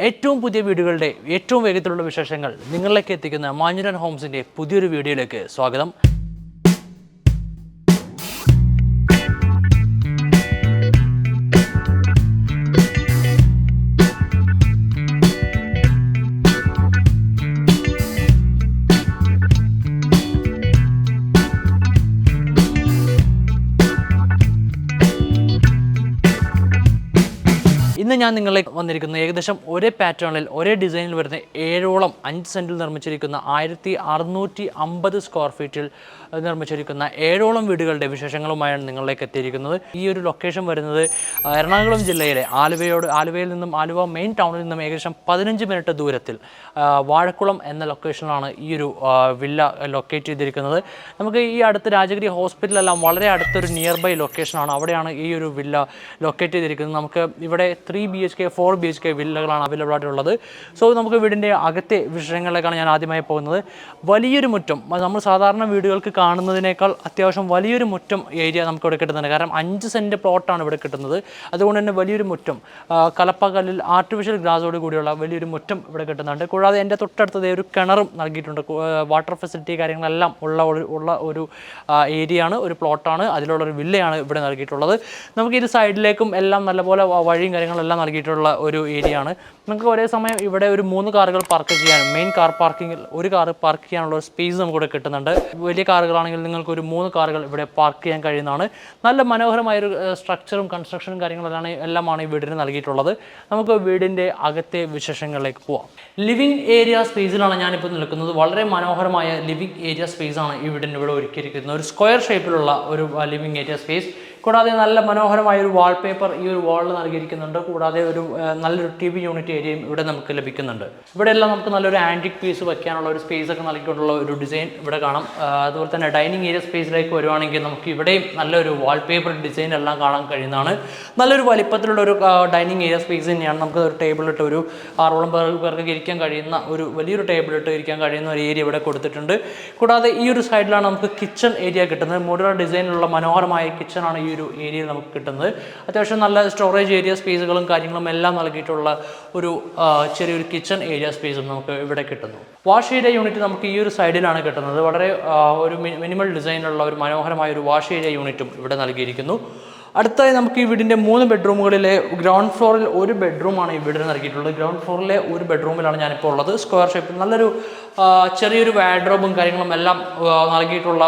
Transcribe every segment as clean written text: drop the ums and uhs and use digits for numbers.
ഏറ്റവും പുതിയ വീടുകളുടെ ഏറ്റവും വേഗത്തിലുള്ള വിശേഷങ്ങൾ നിങ്ങളിലേക്ക് എത്തിക്കുന്ന മാഞ്ഞുരാൻ ഹോംസിൻ്റെ പുതിയൊരു വീഡിയോയിലേക്ക് സ്വാഗതം. ഇന്ന് ഞാൻ നിങ്ങളിലേക്ക് വന്നിരിക്കുന്നത് ഏകദേശം ഒരേ പാറ്റേണിൽ ഒരേ ഡിസൈനിൽ വരുന്ന 7ഓളം 5 സെൻറ്റിൽ നിർമ്മിച്ചിരിക്കുന്ന 1650 സ്ക്വയർ ഫീറ്റിൽ നിർമ്മിച്ചിരിക്കുന്ന 7ഓളം വീടുകളുടെ വിശേഷങ്ങളുമായാണ് നിങ്ങളിലേക്ക് എത്തിയിരിക്കുന്നത്. ഈ ഒരു ലൊക്കേഷൻ വരുന്നത് എറണാകുളം ജില്ലയിലെ ആലുവയിൽ നിന്നും ആലുവ മെയിൻ ടൗണിൽ നിന്നും ഏകദേശം 15 മിനിറ്റ് ദൂരത്തിൽ വാഴക്കുളം എന്ന ലൊക്കേഷനിലാണ് ഈ ഒരു വില്ല ലൊക്കേറ്റ് ചെയ്തിരിക്കുന്നത്. നമുക്ക് ഈ അടുത്ത് രാജഗിരി ഹോസ്പിറ്റലെല്ലാം വളരെ അടുത്തൊരു നിയർ ബൈ ലൊക്കേഷനാണ്. അവിടെയാണ് ഈ ഒരു വില്ല ലൊക്കേറ്റ് ചെയ്തിരിക്കുന്നത്. നമുക്ക് ഇവിടെ 3 BHK 4 BHK വില്ലകളാണ് അവൈലബിൾ ആയിട്ടുള്ളത്. സോ നമുക്ക് വീടിൻ്റെ അകത്തെ വിഷയങ്ങളിലേക്കാണ് ഞാൻ ആദ്യമായി പോകുന്നത്. വലിയൊരു മുറ്റം, നമ്മൾ സാധാരണ വീടുകൾക്ക് കാണുന്നതിനേക്കാൾ അത്യാവശ്യം വലിയൊരു മുറ്റം ഏരിയ നമുക്ക് ഇവിടെ കിട്ടുന്നുണ്ട്. കാരണം 5 സെൻറ്റ് പ്ലോട്ടാണ് ഇവിടെ കിട്ടുന്നത്. അതുകൊണ്ട് തന്നെ വലിയൊരു മുറ്റം, കലപ്പകല്ലിൽ ആർട്ടിഫിഷ്യൽ ഗ്രാസോട് കൂടിയുള്ള വലിയൊരു മുറ്റം ഇവിടെ കിട്ടുന്നുണ്ട്. കൂടാതെ എൻ്റെ തൊട്ടടുത്തത് ഒരു കിണറും നൽകിയിട്ടുണ്ട്. വാട്ടർ ഫെസിലിറ്റി കാര്യങ്ങളെല്ലാം ഉള്ള ഒരു ഏരിയയാണ്, ഒരു പ്ലോട്ടാണ്, അതിലുള്ളൊരു വില്ലയാണ് ഇവിടെ നൽകിയിട്ടുള്ളത്. നമുക്ക് ഇത് സൈഡിലേക്കും എല്ലാം നല്ലപോലെ വഴിയും കാര്യങ്ങളെല്ലാം നൽകിയിട്ടുള്ള ഒരു ഏരിയ ആണ്. നമുക്ക് ഒരേ സമയം ഇവിടെ ഒരു 3 കാറുകൾ പാർക്ക് ചെയ്യാനും മെയിൻ കാർ പാർക്കിങ്ങിൽ ഒരു കാർ പാർക്ക് ചെയ്യാനുള്ള ഒരു സ്പേസ് നമുക്കിവിടെ കിട്ടുന്നുണ്ട്. വലിയ കാറുകളാണെങ്കിൽ നിങ്ങൾക്ക് ഒരു 3 കാറുകൾ ഇവിടെ പാർക്ക് ചെയ്യാൻ കഴിയുന്നതാണ്. നല്ല മനോഹരമായൊരു സ്ട്രക്ചറും കൺസ്ട്രക്ഷനും എല്ലാമാണ് ഈ വീടിന് നൽകിയിട്ടുള്ളത്. നമുക്ക് വീടിൻ്റെ അകത്തെ വിശേഷങ്ങളിലേക്ക് പോവാം. ലിവിങ് ഏരിയ സ്പേസിലാണ് ഞാനിപ്പോൾ നിൽക്കുന്നത്. വളരെ മനോഹരമായ ലിവിങ് ഏരിയ സ്പേസാണ് ഈ വീടിൻ്റെ ഇവിടെ ഒരുക്കിയിരിക്കുന്നത്. ഒരു സ്ക്വയർ ഷേപ്പിലുള്ള ഒരു ലിവിങ് ഏരിയ സ്പേസ്. കൂടാതെ നല്ല മനോഹരമായൊരു വാൾപേപ്പർ ഈ ഒരു വാളിൽ നൽകിയിരിക്കുന്നുണ്ട്. കൂടാതെ ഒരു നല്ലൊരു TV യൂണിറ്റ് ഏരിയയും ഇവിടെ നമുക്ക് ലഭിക്കുന്നുണ്ട്. ഇവിടെ എല്ലാം നമുക്ക് നല്ലൊരു ആൻറ്റിക് പീസ് വയ്ക്കാനുള്ള ഒരു സ്പേസ് ഒക്കെ നൽകിയിട്ടുള്ള ഒരു ഡിസൈൻ ഇവിടെ കാണാം. അതുപോലെ തന്നെ ഡൈനിങ് ഏരിയ സ്പേസിലേക്ക് വരുവാണെങ്കിൽ നമുക്ക് ഇവിടെയും നല്ലൊരു വാൾപേപ്പർ ഡിസൈൻ എല്ലാം കാണാൻ കഴിയുന്നതാണ്. നല്ലൊരു വലിപ്പത്തിലുള്ള ഒരു ഡൈനിങ് ഏരിയ സ്പേസ് തന്നെയാണ്. നമുക്ക് ഒരു ടേബിളിട്ട് ഒരു 6ഓളം പേർക്ക് ഇരിക്കാൻ കഴിയുന്ന ഒരു വലിയൊരു ടേബിളിട്ട് ഇരിക്കാൻ കഴിയുന്ന ഒരു ഏരിയ ഇവിടെ കൊടുത്തിട്ടുണ്ട്. കൂടാതെ ഈ ഒരു സൈഡിലാണ് നമുക്ക് കിച്ചൺ ഏരിയ കിട്ടുന്നത്. മോഡുലാർ ഡിസൈനിലുള്ള മനോഹരമായ കിച്ചണാണ് ഈ ഒരു ഏരിയയിൽ നമുക്ക് കിട്ടുന്നത്. അത്യാവശ്യം നല്ല സ്റ്റോറേജ് ഏരിയ സ്പേസുകളും കാര്യങ്ങളും എല്ലാം നൽകിയിട്ടുള്ള ഒരു ചെറിയൊരു കിച്ചൺ ഏരിയ സ്പേസും നമുക്ക് ഇവിടെ കിട്ടുന്നു. വാഷ് ഏരിയ യൂണിറ്റ് നമുക്ക് ഈ ഒരു സൈഡിലാണ് കിട്ടുന്നത്. വളരെ ഒരു മിനിമൽ ഡിസൈനുള്ള ഒരു മനോഹരമായ ഒരു വാഷ് ഏരിയ യൂണിറ്റും ഇവിടെ നൽകിയിരിക്കുന്നു. അടുത്തായി നമുക്ക് ഈ വീടിൻ്റെ 3 ബെഡ്റൂമുകളിലെ ഗ്രൗണ്ട് ഫ്ലോറിൽ ഒരു ബെഡ്റൂമാണ് ഈ വീടിന് നൽകിയിട്ടുള്ളത്. ഗ്രൗണ്ട് ഫ്ലോറിലെ ഒരു ബെഡ്റൂമിലാണ് ഞാനിപ്പോൾ ഉള്ളത്. സ്ക്വയർ ഷേപ്പിൽ നല്ലൊരു ചെറിയൊരു വാർഡ്രോബും കാര്യങ്ങളും എല്ലാം നൽകിയിട്ടുള്ള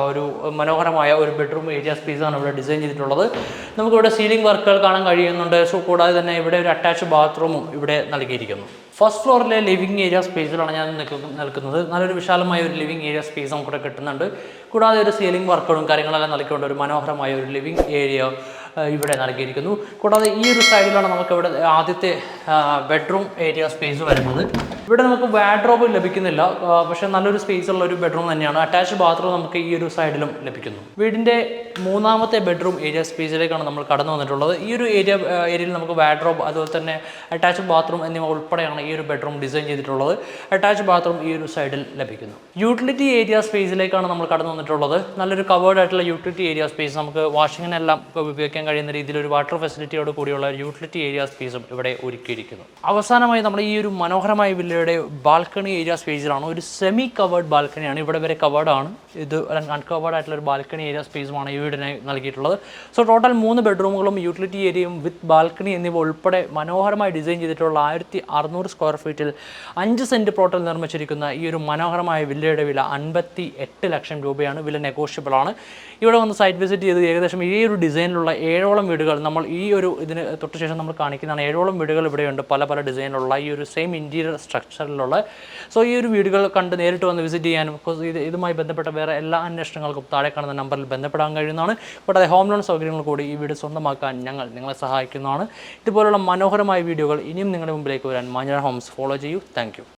ഒരു മനോഹരമായ ഒരു ബെഡ്റൂം ഏരിയ സ്പേസാണ് ഇവിടെ ഡിസൈൻ ചെയ്തിട്ടുള്ളത്. നമുക്കിവിടെ സീലിംഗ് വർക്കുകൾ കാണാൻ കഴിയുന്നുണ്ട്. സോ കൂടാതെ തന്നെ ഇവിടെ ഒരു അറ്റാച്ച് ബാത്റൂമും ഇവിടെ നൽകിയിരിക്കുന്നു. ഫസ്റ്റ് ഫ്ലോറിലെ ലിവിങ് ഏരിയ സ്പേസിലാണ് ഞാൻ നിൽക്കുന്നത്. നല്ലൊരു വിശാലമായ ഒരു ലിവിങ് ഏരിയ സ്പേസ് നമുക്കിവിടെ കിട്ടുന്നുണ്ട്. കൂടാതെ ഒരു സീലിംഗ് വർക്കുകളും കാര്യങ്ങളെല്ലാം നൽകിക്കൊണ്ട് ഒരു മനോഹരമായ ഒരു ലിവിങ് ഏരിയ ഇവിടെ നൽകിയിരിക്കുന്നു. കൂടാതെ ഈ ഒരു സൈഡിലാണ് നമുക്കിവിടെ ആദ്യത്തെ ബെഡ്റൂം ഏരിയ സ്പേസ് വരുന്നത്. ഇവിടെ നമുക്ക് വാർഡ്രോബ് ലഭിക്കുന്നില്ല, പക്ഷേ നല്ലൊരു സ്പേസ് ഉള്ള ഒരു ബെഡ്റൂം തന്നെയാണ്. അറ്റാച്ച് ബാത്റൂം നമുക്ക് ഈ ഒരു സൈഡിലും ലഭിക്കുന്നു. വീടിൻ്റെ 3ാമത്തെ ബെഡ്റൂം ഏരിയ സ്പേസിലേക്കാണ് നമ്മൾ കടന്നു വന്നിട്ടുള്ളത്. ഈ ഒരു ഏരിയയിൽ നമുക്ക് വാർഡ്രോബ് അതുപോലെ തന്നെ അറ്റാച്ച് ബാത്റൂം എന്നിവ ഉൾപ്പെടെയാണ് ഈ ഒരു ബെഡ്റൂം ഡിസൈൻ ചെയ്തിട്ടുള്ളത്. അറ്റാച്ച് ബാത്റൂം ഈ ഒരു സൈഡിൽ ലഭിക്കുന്നു. യൂട്ടിലിറ്റി ഏരിയ സ്പേസിലേക്കാണ് നമ്മൾ കടന്നു വന്നിട്ടുള്ളത്. നല്ലൊരു കവേർഡ് ആയിട്ടുള്ള യൂട്ടിലിറ്റി ഏരിയ സ്പേസ്, നമുക്ക് വാഷിങ്ങിനെല്ലാം ഉപയോഗിക്കാൻ കഴിയുന്ന രീതിയിൽ ഒരു വാട്ടർ ഫെസിലിറ്റിയോട് കൂടിയുള്ള യൂട്ടിലിറ്റി ഏരിയ സ്പേസും ഇവിടെ ഒരുക്കിയിരിക്കുന്നു. അവസാനമായി നമ്മൾ ഈ ഒരു മനോഹരമായ വില്ലയുടെ ബാൽക്കണി ഏരിയ സ്പേസിലാണ്. ഒരു സെമി കവേർഡ് ബാൽക്കണിയാണ്. ഇവിടെ വരെ കവേർഡാണ്. ഇത് അൺകവേർഡ് ആയിട്ടുള്ള ഒരു ബാൽക്കണി ഏരിയ സ്പേസുമാണ് ഈ വീടിനെ നൽകിയിട്ടുള്ളത്. സോ ടോട്ടൽ 3 ബെഡ്റൂമുകളും യൂട്ടിലിറ്റി ഏരിയയും വിത്ത് ബാൽക്കണി എന്നിവ ഉൾപ്പെടെ മനോഹരമായി ഡിസൈൻ ചെയ്തിട്ടുള്ള 1600 സ്ക്വയർ ഫീറ്റിൽ 5 സെൻറ്റ് പ്ലോട്ടിൽ നിർമ്മിച്ചിരിക്കുന്ന ഈ ഒരു മനോഹരമായ വില്ലയുടെ വില 58 ലക്ഷം രൂപയാണ്. വില നെഗോഷ്യബിൾ ആണ്. ഇവിടെ വന്ന് സൈറ്റ് വിസിറ്റ് ചെയ്ത് ഏകദേശം ഈ ഒരു ഡിസൈനിലുള്ള 7ഓളം വീടുകൾ നമ്മൾ ഈ ഒരു ഇതിന് തൊട്ട് ശേഷം നമ്മൾ കാണിക്കുന്നതാണ്. 7ഓളം വീടുകൾ ഇവിടെയുണ്ട്, പല ഡിസൈനിലുള്ള ഈ ഒരു സെയിം ഇൻറ്റീരിയർ സ്ട്രക്ചറിലുള്ള. സോ ഈ ഒരു വീടുകൾ കണ്ട് നേരിട്ട് വന്ന് വിസിറ്റ് ചെയ്യാനും ഇതുമായി ബന്ധപ്പെട്ട വേറെ എല്ലാ അന്വേഷണങ്ങൾക്കും താഴെ കാണുന്ന നമ്പറിൽ ബന്ധപ്പെടാൻ കഴിയുന്നതാണ്. കൂടാതെ ഹോം ലോൺ സൗകര്യങ്ങൾ കൂടി ഈ വീട് സ്വന്തമാക്കാൻ ഞങ്ങൾ നിങ്ങളെ സഹായിക്കുന്നതാണ്. ഇതുപോലുള്ള മനോഹരമായ വീഡിയോകൾ ഇനിയും നിങ്ങളുടെ മുമ്പിലേക്ക് വരാൻ മാഞ്ഞുരാൻ ഹോംസ് ഫോളോ ചെയ്യൂ. Thank you.